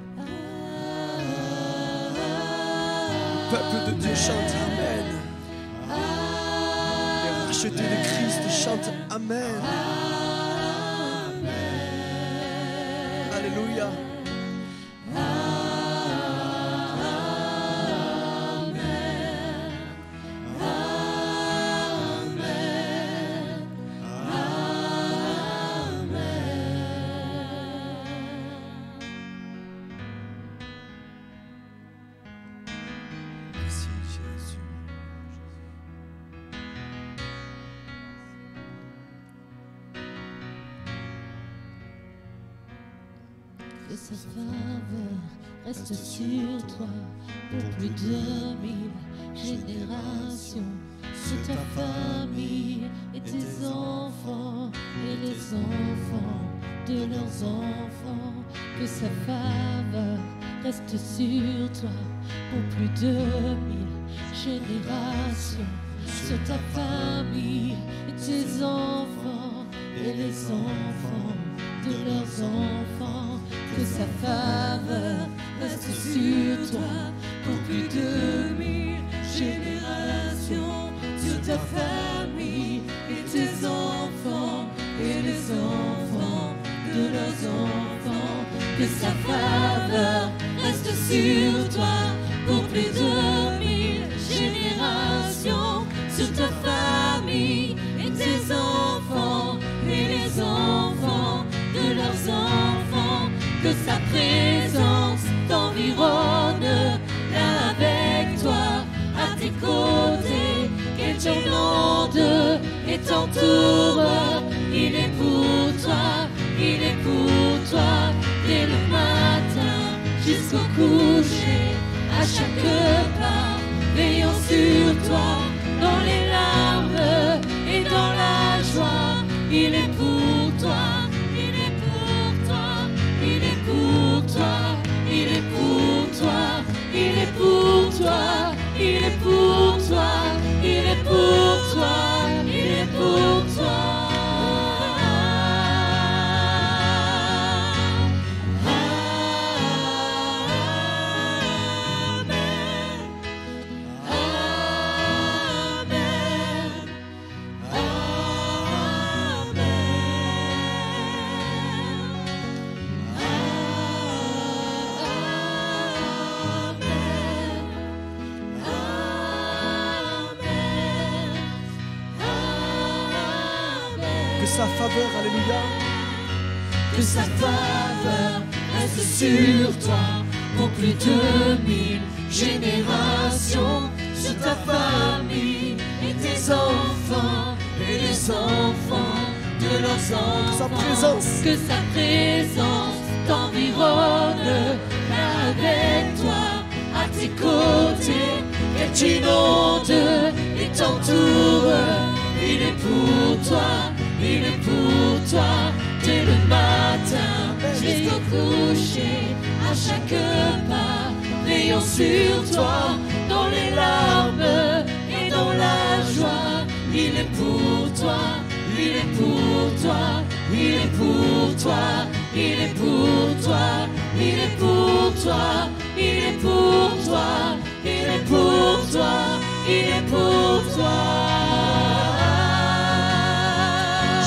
Le peuple de Dieu chante amen. Les rachetés de Christ chantent amen. Alléluia. Que sa faveur reste sur toi pour plus de 1000 générations, sur ta famille et tes enfants et les enfants de leurs enfants. Que sa faveur reste sur toi pour plus de 1000 générations, sur ta famille et tes enfants et les enfants de leurs enfants. Que sa faveur reste sur toi pour plus de 1000 générations, sur ta famille et tes enfants et les enfants de leurs enfants. Que sa faveur reste sur toi pour plus de 1000 générations, sur ta famille et tes enfants et les enfants de leurs enfants. Que sa présence t'environne là avec toi, à tes côtés, qu'elle t'inonde et t'entoure. Il est pour toi, il est pour toi, dès le matin jusqu'au coucher, à chaque pas, veillant sur toi, dans les larmes et dans la joie. Il est pour toi, il est pour toi, il est pour toi, il est pour toi, il est pour toi, il est pour toi, il est pour toi, il est pour toi. Sa faveur, alléluia. Que sa faveur reste sur toi pour plus de 1000 générations, sur ta famille et tes enfants et les enfants de leurs enfants. Que sa présence t'environne là avec toi, à tes côtés, qu'elle t'inonde et t'entoure. Il est pour toi, il est pour toi, dès le matin jusqu'au coucher, à chaque pas, veillant sur toi, dans les larmes et dans la joie. Il est pour toi, il est pour toi, il est pour toi, il est pour toi, il est pour toi, il est pour toi, il est pour toi, il est pour toi.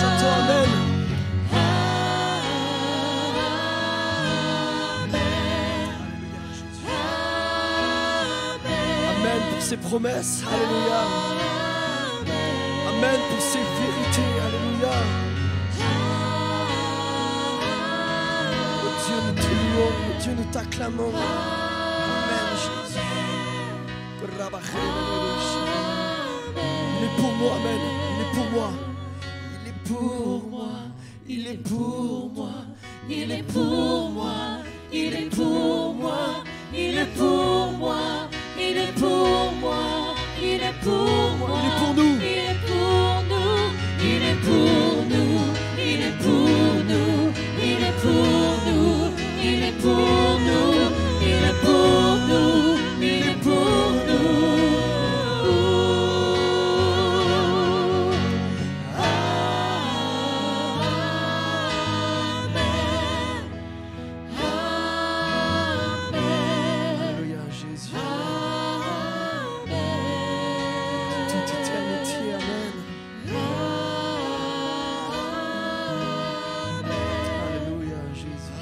Chantons Amen. Amen pour ses promesses, alléluia. Amen pour ses vérités, alléluia. Oh Dieu, nous te louons, oh Dieu, nous t'acclamons. Amen, Jésus. Il est pour moi, Amen, il est pour moi. Il est pour moi, il est pour moi, Il est pour moi, il est pour moi, il est pour moi, il est pour moi, il est pour moi, il est pour nous. il est pour nous, il est pour nous, il est pour nous, il est pour nous, il est pour nous, il est pour nous, il est pour nous. Alléluia, Jésus. Toute éternité, Amen. Alléluia, Jésus.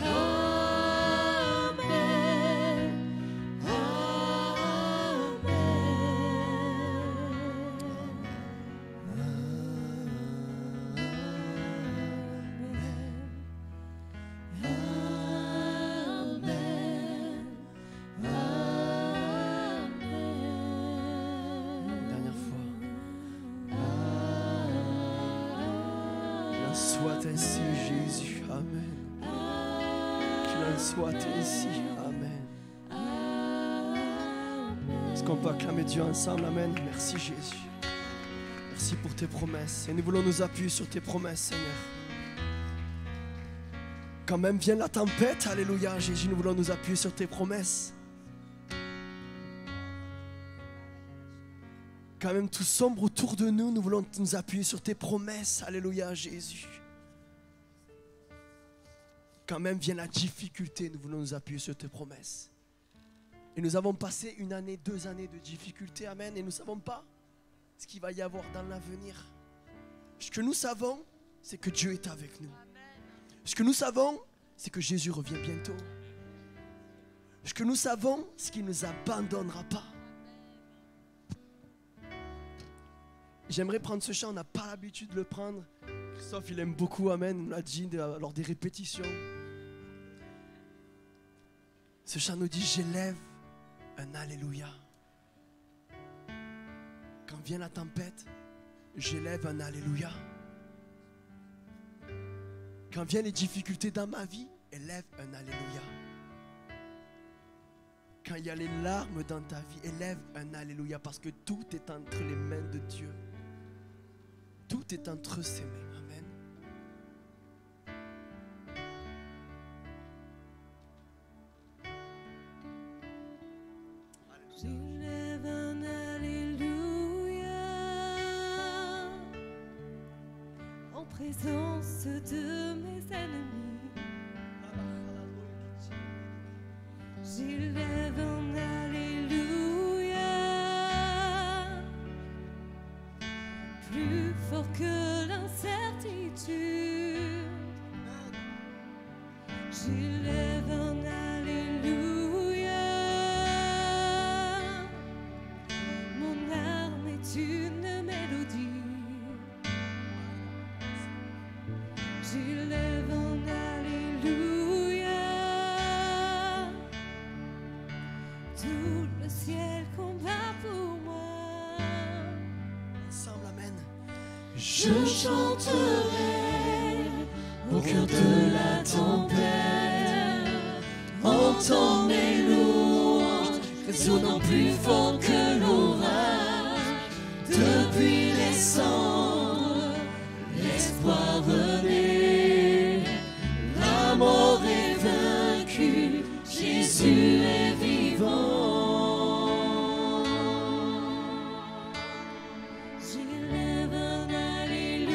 Dernière fois. Qu'il en soit ainsi, Jésus. Amen. Qu'il en soit ainsi. Amen. Est-ce qu'on peut acclamer Dieu ensemble? Amen. Merci, Jésus. Merci pour tes promesses. Et nous voulons nous appuyer sur tes promesses, Seigneur. Quand même vient la tempête, alléluia, Jésus, nous voulons nous appuyer sur tes promesses. Quand même tout sombre autour de nous, nous voulons nous appuyer sur tes promesses, alléluia, Jésus. Quand même vient la difficulté, nous voulons nous appuyer sur tes promesses. Et nous avons passé 1 année, 2 années de difficulté, amen, et nous ne savons pas ce qu'il va y avoir dans l'avenir. Ce que nous savons, c'est que Dieu est avec nous. Ce que nous savons, c'est que Jésus revient bientôt. Ce que nous savons, c'est qu'il ne nous abandonnera pas. J'aimerais prendre ce chant, on n'a pas l'habitude de le prendre. Christophe, il aime beaucoup, amen, on l'a dit lors des répétitions. Ce chant nous dit, j'élève un alléluia. Quand vient la tempête, j'élève un alléluia. Quand viennent les difficultés dans ma vie, élève un alléluia. Quand il y a les larmes dans ta vie, élève un alléluia, parce que tout est entre les mains de Dieu. Tout est entre ses mains. Amen. J'élève un alléluia en présence de mes ennemis. J'élève un alléluia plus fort que l'incertitude. J'élève un alléluia. Mon âme est une mélodie. J'élève un alléluia. Tout le ciel combat pour moi. Ensemble, amen. Je chanterai au cœur de la tempête. Entends mes louanges résonnant plus fort que l'orage. Depuis les cendres, l'espoir renaît. La mort est vaincue, Jésus est vivant. J'élève un alléluia.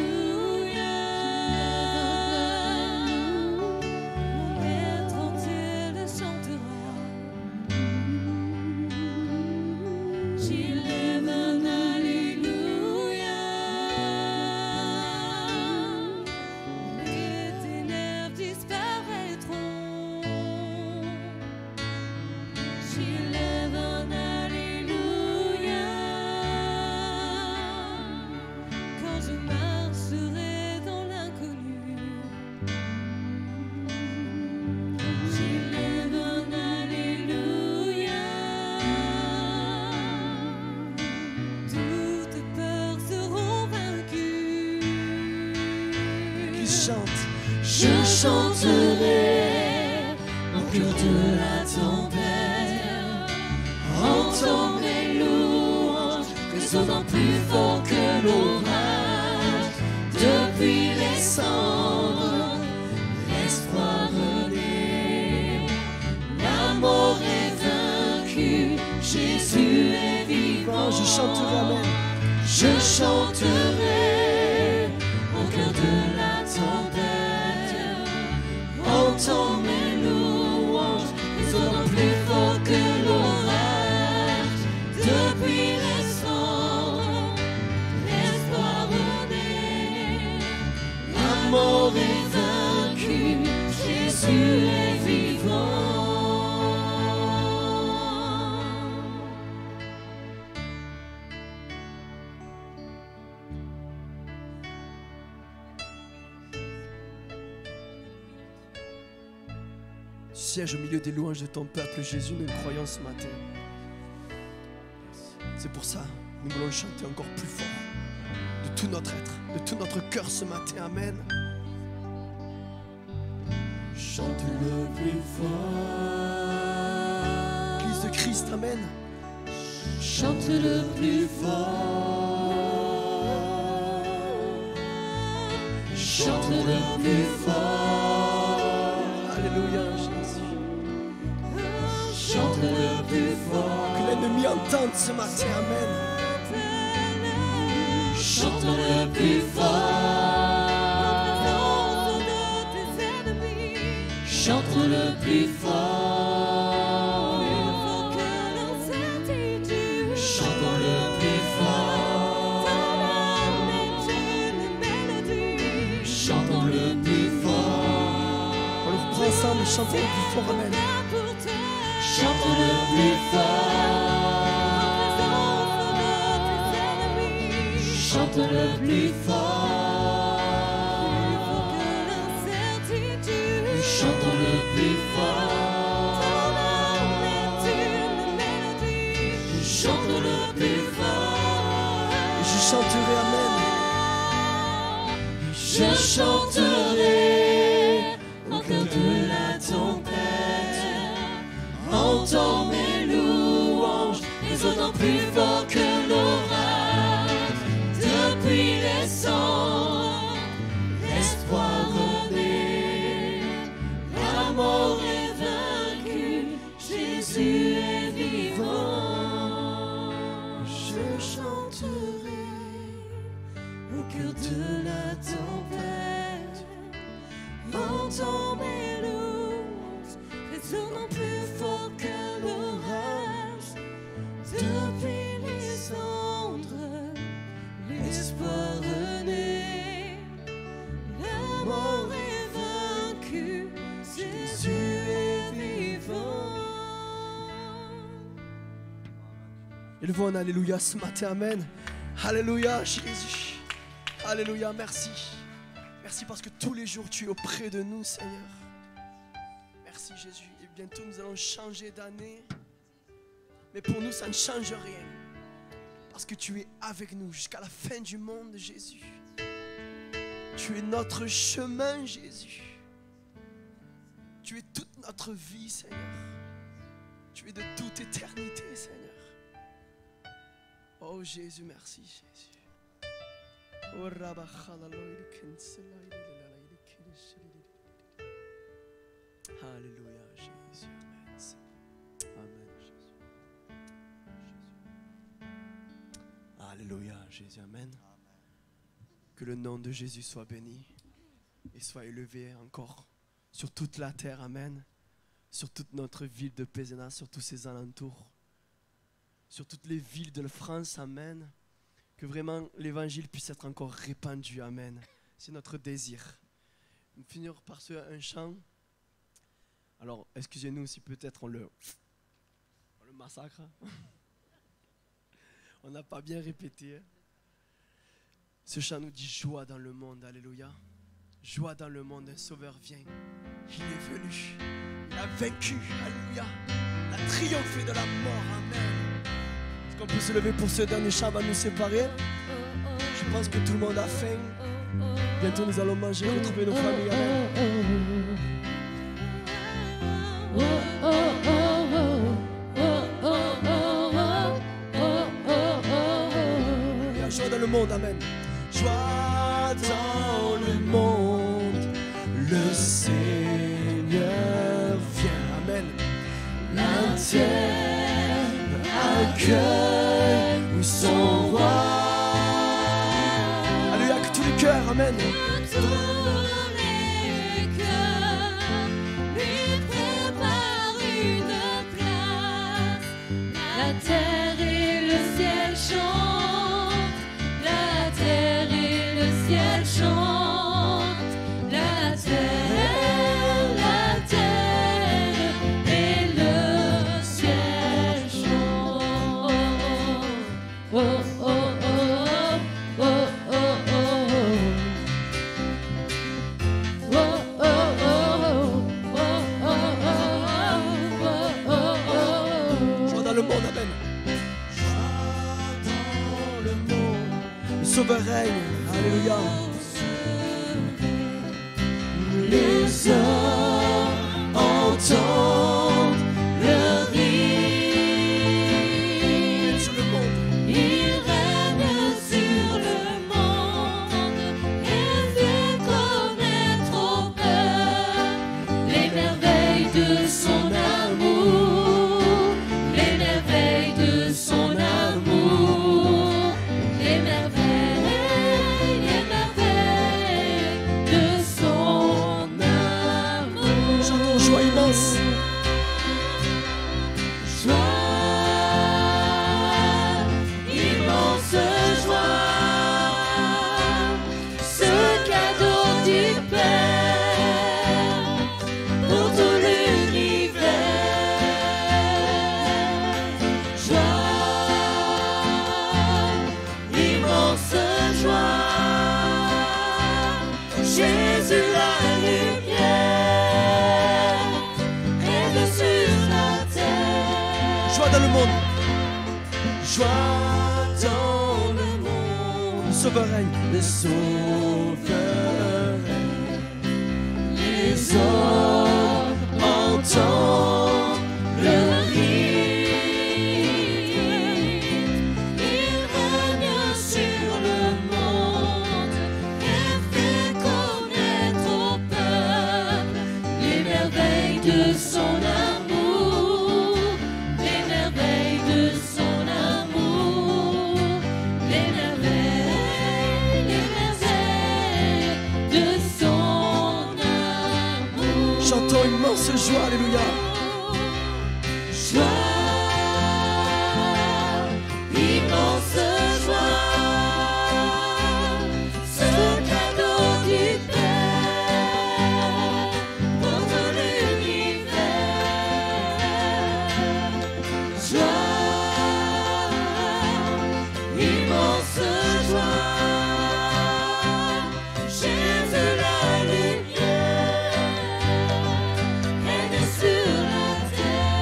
chanterai au cœur de la tempête, entends mes louanges résonnant plus fort que l'orage. Depuis les cendres, l'espoir renaît, la mort est vaincue, Jésus est vivant. Je chanterai, amen. Je chanterai au cœur de la tempête, entends mes louanges résonnant plus fort que l'orage. Depuis les cendres, l'espoir renaît, la mort est vaincue, Jésus est vivant. Tu sièges au milieu des louanges de ton peuple, Jésus, nous le croyons ce matin. C'est pour ça, nous voulons chanter encore plus fort, de tout notre être, de tout notre cœur ce matin, amen. Chante le plus fort. Église de Christ, amen. Chante le plus fort. Chante le plus fort. Alléluia, Jésus. Chante le plus fort. Que l'ennemi entende ce matin, amen. Chante le plus fort. Chante le plus fort. Chante le plus fort. Chante le plus fort. On le reprend ensemble, chantons le plus fort, amen. Chante le plus fort. Chante le plus fort. Chante le plus fort. Chante le plus fort. Et je chanterai, amen. Je chanterai au cœur de la tempête, entends mes louanges résonnant plus fort que l'orage. Depuis les cendres, l'espoir renaît, la mort est vaincue, Jésus est vivant. Je chanterai au cœur de la tempête, entends mes louanges résonnant plus fort que l'orage. Depuis les cendres, l'espoir renaît, la mort est vaincue, Jésus est vivant. Élevons un alléluia ce matin, amen. Alléluia, Jésus. Alléluia, merci. Merci parce que tous les jours tu es auprès de nous, Seigneur. Merci, Jésus. Et bientôt nous allons changer d'année. Mais pour nous, ça ne change rien. Parce que tu es avec nous jusqu'à la fin du monde, Jésus. Tu es notre chemin, Jésus. Tu es toute notre vie, Seigneur. Tu es de toute éternité, Seigneur. Oh Jésus, merci, Jésus. Oh, alléluia, Jésus. Amen. Amen, Jésus. Alléluia, Jésus. Amen. Que le nom de Jésus soit béni et soit élevé encore sur toute la terre. Amen. Sur toute notre ville de Pézéna, sur tous ses alentours, sur toutes les villes de France. Amen. Que vraiment l'évangile puisse être encore répandu. Amen. C'est notre désir. Nous finirons par un chant. Alors, excusez-nous si peut-être on le massacre. On n'a pas bien répété. Ce chant nous dit joie dans le monde. Alléluia. Joie dans le monde, un sauveur vient. Il est venu. Il a vaincu. Alléluia. Il a triomphé de la mort. Amen. Est-ce qu'on peut se lever pour ce dernier chant va nous séparer? Je pense que tout le monde a faim. Bientôt nous allons manger, retrouver nos familles. Amen. Il y a joie dans le monde, amen. Joie dans le monde, le Seigneur vient, amen. La terre accueille son roi. Alléluia, que tous les cœurs, amen. La terre et le ciel chantent, la terre et le ciel chantent, la terre et le ciel chantent. Oh, oh, oh, oh, oh, oh, oh. Oh, oh, oh, oh, oh, oh, oh, oh. Joie dans le monde, amen. Joie dans le monde, le Sauveur règne, alléluia. Les hommes entendent le rire sur le monde. Il règne sur le monde et fait connaître au peuple les merveilles de son amour, les merveilles de son amour, les merveilles de son amour. Chantons joie immense. Joie, immense joie, ce cadeau du Père pour tout l'univers. Joie, immense joie, Jésus la lumière règne sur la terre. Joie dans le monde. Joie dans le monde. Le Sauveur règne. Le Sauveur règne. Les hommes entendent le rire. Il règne sur le monde et fait connaître au peuple les merveilles de son amour, les merveilles de son amour, les merveilles de son amour. Chantons immense joie, alléluia. Joie, immense joie, ce cadeau du Père pour tout l'univers. Joie, immense joie, Jésus la lumière règne sur la terre.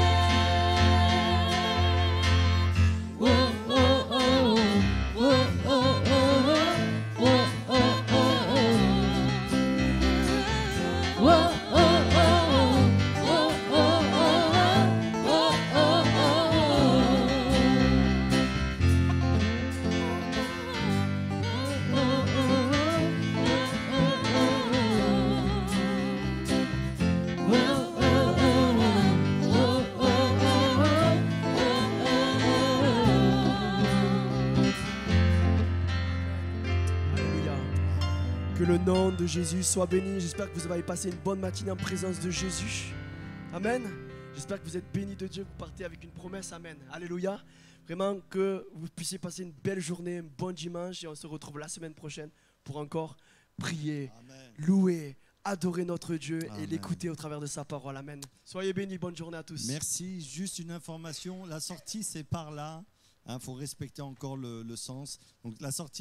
Oh, oh, oh, oh, oh, oh, oh, oh, oh, oh. Oh, oh, oh, oh, oh, Alléluia. Que le nom de Jésus soit béni. J'espère que vous avez passé une bonne matinée en présence de Jésus. Amen. J'espère que vous êtes bénis de Dieu. Vous partez avec une promesse. Amen. Alléluia. Vraiment que vous puissiez passer une belle journée, un bon dimanche. Et on se retrouve la semaine prochaine pour encore prier, Amen. louer, adorer notre Dieu et Amen. l'écouter au travers de sa parole. Amen. Soyez bénis. Bonne journée à tous. Merci. Juste une information. La sortie, c'est par là. Il faut respecter encore le sens. Donc la sortie